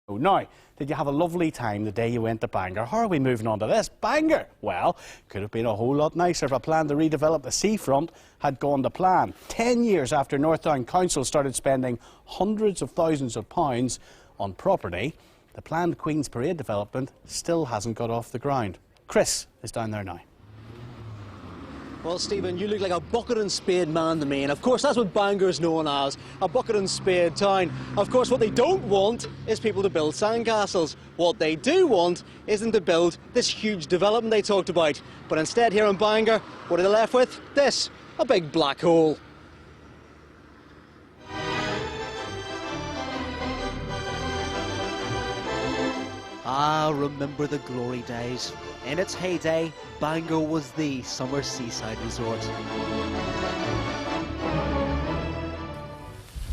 Now, did you have a lovely time the day you went to Bangor? How are we moving on to this? Bangor! Well, could have been a whole lot nicer if a plan to redevelop the seafront had gone to plan. 10 years after Northdown Council started spending hundreds of thousands of pounds on property, the planned Queen's Parade development still hasn't got off the ground. Chris is down there now. Well, Stephen, you look like a bucket and spade man to me, and of course that's what Bangor's known as, a bucket and spade town. Of course, what they don't want is people to build sandcastles. What they do want isn't to build this huge development they talked about. But instead, here in Bangor, what are they left with? This, a big black hole. Ah, remember the glory days. In its heyday, Bangor was the summer seaside resort.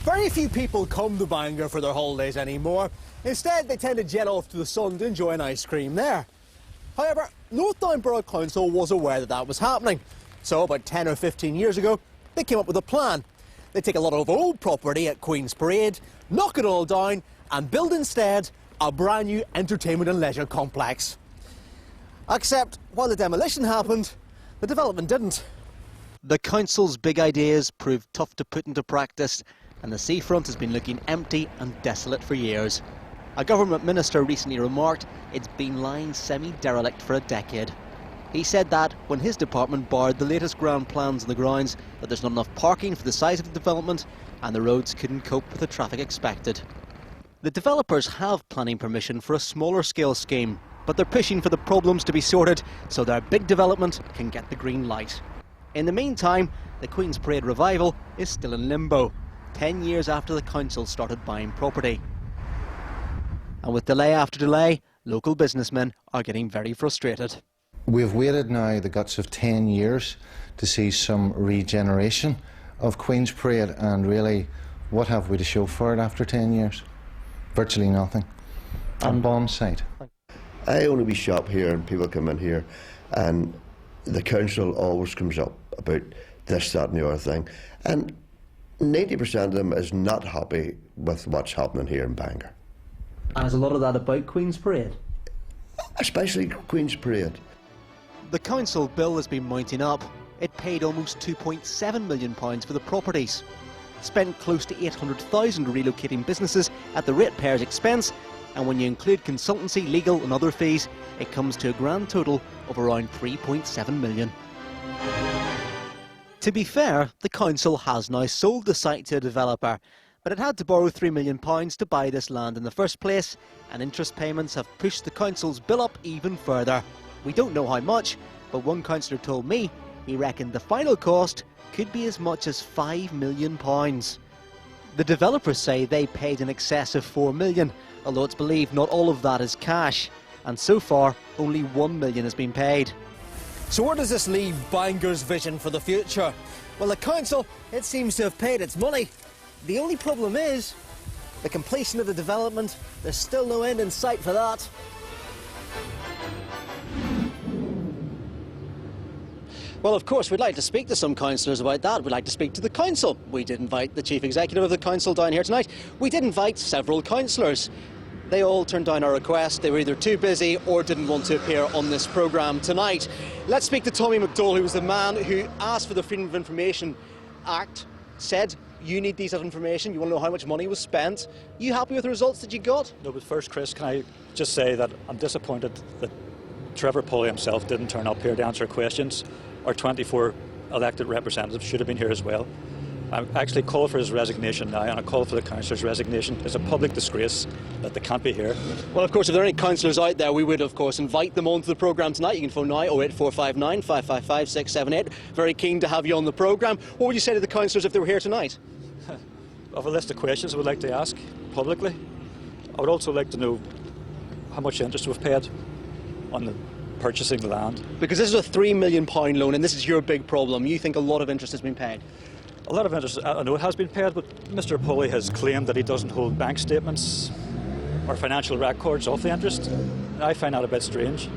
Very few people come to Bangor for their holidays anymore. Instead, they tend to jet off to the sun to enjoy an ice cream there. However, Northdown Borough Council was aware that that was happening. So about 10 or 15 years ago, they came up with a plan. They take a lot of old property at Queen's Parade, knock it all down and build instead a brand new entertainment and leisure complex. Except, while the demolition happened, the development didn't. The council's big ideas proved tough to put into practice, and the seafront has been looking empty and desolate for years. A government minister recently remarked it's been lying semi-derelict for a decade. He said that when his department barred the latest grand plans on the grounds, that there's not enough parking for the size of the development and the roads couldn't cope with the traffic expected. The developers have planning permission for a smaller scale scheme, but they're pushing for the problems to be sorted so their big development can get the green light. In the meantime, the Queen's Parade revival is still in limbo, 10 years after the council started buying property. And with delay after delay, local businessmen are getting very frustrated. We've waited now the guts of 10 years to see some regeneration of Queen's Parade, and really, what have we to show for it after 10 years? Virtually nothing. On Bond site. I own a wee shop here and people come in here and the council always comes up about this, that and the other thing, and 90% of them is not happy with what's happening here in Bangor. And is a lot of that about Queen's Parade? Especially Queen's Parade. The council bill has been mounting up. It paid almost £2.7 million for the properties, spent close to 800,000 relocating businesses at the ratepayers' expense, and when you include consultancy, legal and other fees, it comes to a grand total of around £3.7 million. To be fair, the council has now sold the site to a developer, but it had to borrow £3 million to buy this land in the first place, and interest payments have pushed the council's bill up even further. We don't know how much, but one councillor told me he reckoned the final cost could be as much as £5 million. The developers say they paid in excess of £4 million, although it's believed not all of that is cash, and so far only £1 million has been paid. So where does this leave Bangor's vision for the future? Well, the council, it seems to have paid its money. The only problem is the completion of the development. There's still no end in sight for that. Well, of course, we'd like to speak to some councillors about that. We'd like to speak to the council. We did invite the chief executive of the council down here tonight. We did invite several councillors. They all turned down our request. They were either too busy or didn't want to appear on this programme tonight. Let's speak to Tommy McDowell, who was the man who asked for the Freedom of Information Act, said you need these information, you want to know how much money was spent. Are you happy with the results that you got? No, but first, Chris, can I just say that I'm disappointed that Trevor Pulley himself didn't turn up here to answer questions. Our 24 elected representatives should have been here as well. I actually call for his resignation now, and I call for the councillor's resignation. It's a public disgrace that they can't be here. Well, of course, if there are any councillors out there, we would, of course, invite them onto the programme tonight. You can phone now, 08459 555 678. Very keen to have you on the programme. What would you say to the councillors if they were here tonight? I have a list of questions I would like to ask publicly. I would also like to know how much interest we've paid on the purchasing the land. Because this is a £3 million loan, and this is your big problem. You think a lot of interest has been paid? A lot of interest, I know it has been paid, but Mr. Pulley has claimed that he doesn't hold bank statements or financial records of the interest. And I find that a bit strange.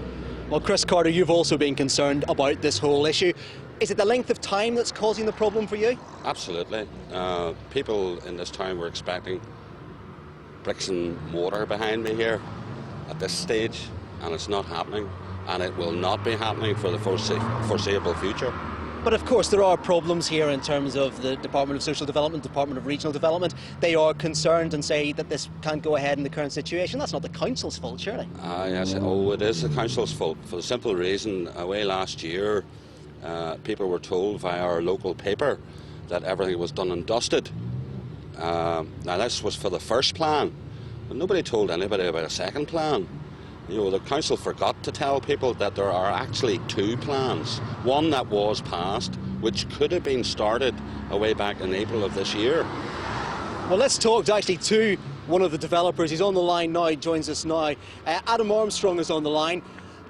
Well, Chris Carter, you've also been concerned about this whole issue. Is it the length of time that's causing the problem for you? Absolutely. People in this town were expecting bricks and mortar behind me here at this stage, and it's not happening, and it will not be happening for the foreseeable future. But of course there are problems here in terms of the Department of Social Development, Department of Regional Development. They are concerned and say that this can't go ahead in the current situation. That's not the council's fault, surely. Yes, it is the council's fault, for the simple reason, away last year, people were told via our local paper that everything was done and dusted. Now this was for the first plan, but nobody told anybody about a second plan. You know, the council forgot to tell people that there are actually two plans. One that was passed, which could have been started way back in April of this year. Well, let's talk actually to one of the developers. He's on the line now, he joins us now. Adam Armstrong is on the line.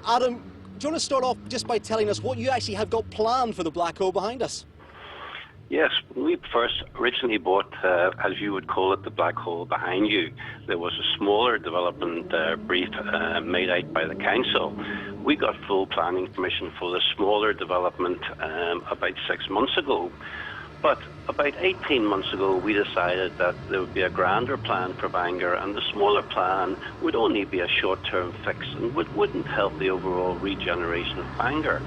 Adam, do you want to start off just by telling us what you actually have got planned for the black hole behind us? Yes, when we first originally bought, as you would call it, the black hole behind you, there was a smaller development brief made out by the council. We got full planning permission for the smaller development about 6 months ago. But about 18 months ago, we decided that there would be a grander plan for Bangor, and the smaller plan would only be a short-term fix and wouldn't help the overall regeneration of Bangor.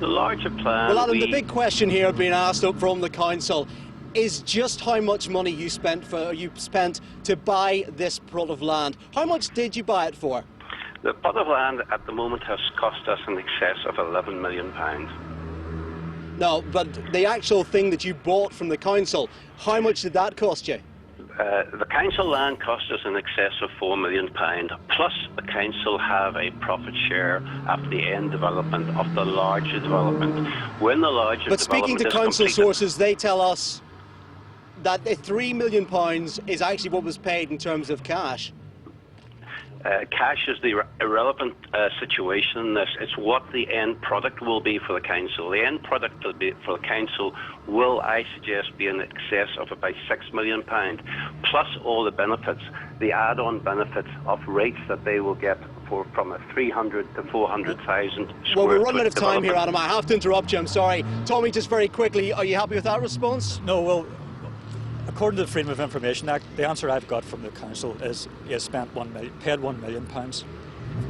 The larger plan... Well, Adam, the big question here being asked up from the council is just how much money you spent to buy this plot of land. How much did you buy it for? The plot of land at the moment has cost us in excess of £11 million. No, but the actual thing that you bought from the council, how much did that cost you? The council land cost us in excess of £4 million, plus the council have a profit share after the end development of the larger development. When the larger But speaking to council sources, they tell us that the £3 million is actually what was paid in terms of cash. Cash is the irrelevant situation in this. It's what the end product will be for the council. The end product for the council will, I suggest, be in excess of about £6 million, plus all the benefits, the add-on benefits of rates that they will get from a 300 to 400,000 square foot. Well, we're running out of time here, Adam. I have to interrupt you. I'm sorry. Tommy, just very quickly, are you happy with that response? No, well, according to the Freedom of Information Act, the answer I've got from the council is he has paid £1 million,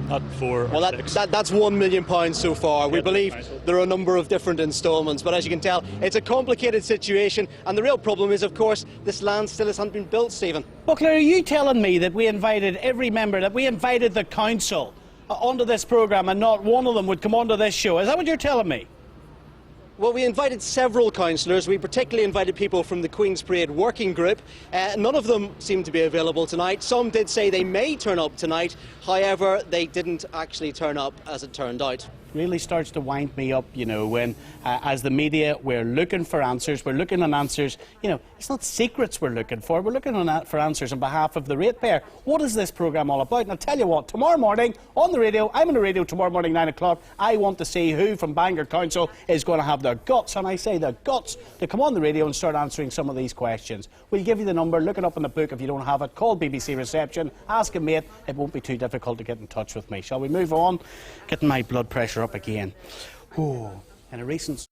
not 4 well, or 6. That's £1 million so far. We Yeah, believe there are a number of different instalments, but as you can tell, it's a complicated situation, and the real problem is, of course, this land still hasn't been built, Stephen. Buckler, are you telling me that we invited every member, that we invited the council onto this programme and not one of them would come onto this show? Is that what you're telling me? Well, we invited several councillors. We particularly invited people from the Queen's Parade Working Group. None of them seem to be available tonight. Some did say they may turn up tonight. However, they didn't actually turn up, as it turned out. Really starts to wind me up, you know, when as the media we're looking for answers, we're looking on answers, you know, it's not secrets we're looking for answers on behalf of the ratepayer. What is this programme all about? And I'll tell you what, tomorrow morning on the radio, I'm on the radio tomorrow morning 9 o'clock, I want to see who from Bangor Council is going to have the guts, and I say the guts, to come on the radio and start answering some of these questions. We'll give you the number, look it up in the book if you don't have it, call BBC reception, ask a mate, it won't be too difficult to get in touch with me. Shall we move on? Getting my blood pressure up again. In a recent